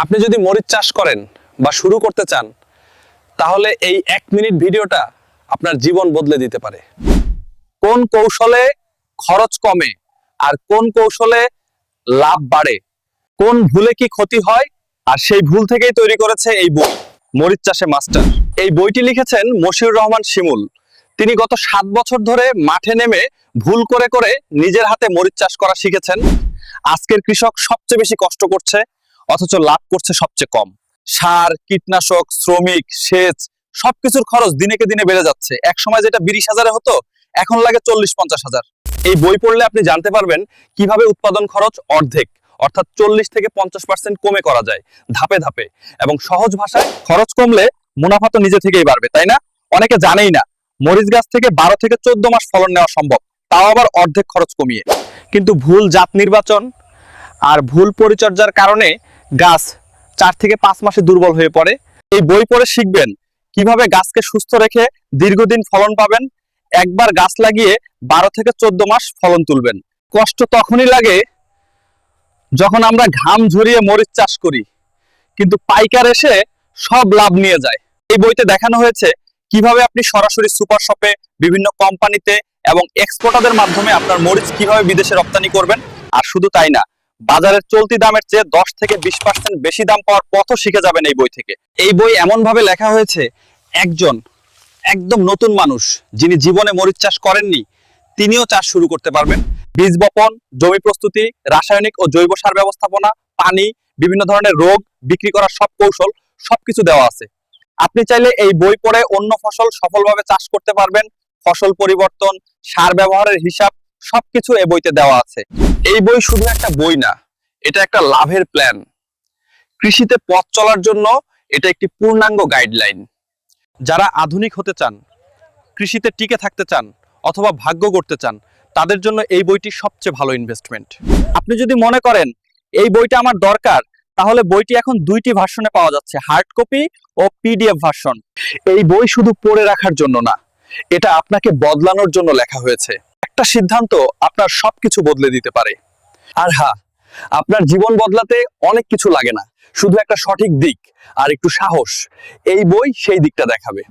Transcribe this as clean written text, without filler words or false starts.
আপনি যদি মরিচ চাষ করেন বা শুরু করতে চান, তাহলে এই 1 মিনিট ভিডিওটা আপনার জীবন বদলে দিতে পারে। কোন কৌশলে খরচ কমে আর কোন কৌশলে লাভ বাড়ে, কোন ভুলে কি ক্ষতি হয়, আর সেই ভুল থেকেই তৈরি করেছে এই বই মরিচ চাষে মাস্টার। এই বইটি লিখেছেন মশিউর রহমান শিমুল। তিনি গত 7 বছর ধরে মাঠে নেমে ভুল করে করে নিজের হাতে মরিচ চাষ করা শিখেছেন। আজকের কৃষক সবচেয়ে বেশি কষ্ট করছে, অথচ লাভ করছে সবচেয়ে কম। সার, কীটনাশক, শ্রমিক, সেচ সবকিছুর খরচ দিনেকে দিনে বেড়ে যাচ্ছে। এক সময় যেটা 20,000-এ হতো, এখন লাগে 40-50,000। এই বই পড়লে আপনি জানতে পারবেন কিভাবে উৎপাদন খরচ অর্ধেক, অর্থাৎ 40 থেকে 50% কমে করা যায়, ধাপে ধাপে এবং সহজ ভাষায়। খরচ কমলে মুনাফা তো নিজে থেকেই বাড়বে, তাই না? অনেকে জানেই না মরিচ গাছ থেকে 12 থেকে 14 মাস ফলন নেওয়া সম্ভব, তাও আবার অর্ধেক খরচ কমিয়ে। কিন্তু ভুল জাত নির্বাচন আর ভুল পরিচর্যার কারণে গাছ 4 থেকে 5 মাসে দুর্বল হয়ে পড়ে। এই বই পড়ে শিখবেন কিভাবে গাছকে সুস্থ রেখে দীর্ঘদিন ফলন পাবেন। একবার গাছ লাগিয়ে 12 থেকে 14 মাস ফলন তুলবেন। কষ্ট তখনই লাগে যখন আমরা ঘাম ঝরিয়ে মরিচ চাষ করি, কিন্তু পাইকার এসে সব লাভ নিয়ে যায়। এই বইতে দেখানো হয়েছে কিভাবে আপনি সরাসরি সুপার শপে, বিভিন্ন কোম্পানিতে এবং এক্সপোর্টারদের মাধ্যমে আপনার মরিচ কিভাবে বিদেশে রপ্তানি করবেন। আর শুধু তাই না, বাজারের চলতি দামের চেয়ে 10 থেকে 20% বেশি দাম পাওয়ার পথও শিখে যাবেন এই বই থেকে। এই বই এমন ভাবে লেখা হয়েছে, একজন একদম নতুন মানুষ যিনি জীবনে মরিচ চাষ করেননি, তিনিও চাষ শুরু করতে পারবেন। বীজ বপন, জমি প্রস্তুতি, রাসায়নিক ও জৈব সার ব্যবস্থাপনা, পানি, বিভিন্ন ধরনের রোগ বিক্রি করার সব কৌশল সবকিছু দেওয়া আছে। আপনি চাইলে এই বই পড়ে অন্য ফসল সফলভাবে চাষ করতে পারবেন। ফসল পরিবর্তন, সার ব্যবহারের হিসাব সবকিছু এই বইতে দেওয়া আছে। এই বই শুধু একটা বই না, এটা একটা লাভের প্ল্যান। কৃষিতে পথ চলার জন্য এটা একটি পূর্ণাঙ্গ গাইডলাইন। যারা আধুনিক হতে চান, কৃষিতে টিকে থাকতে চান অথবা ভাগ্য গড়তে চান, তাদের জন্য এই বইটি সবচেয়ে ভালো ইনভেস্টমেন্ট। আপনি যদি মনে করেন এই বইটা আমার দরকার, তাহলে বইটি এখন 2টি ভার্সনে পাওয়া যাচ্ছে, হার্ড কপি ও পিডিএফ ভার্সন। এই বই শুধু পড়ে রাখার জন্য না, এটা আপনাকে বদলানোর জন্য লেখা হয়েছে। একটা সিদ্ধান্ত আপনার সবকিছু বদলে দিতে পারে। আর হ্যাঁ, আপনার জীবন বদলাতে অনেক কিছু লাগে না, শুধু একটা সঠিক দিক আর একটু সাহস। এই বই সেই দিকটা দেখাবে।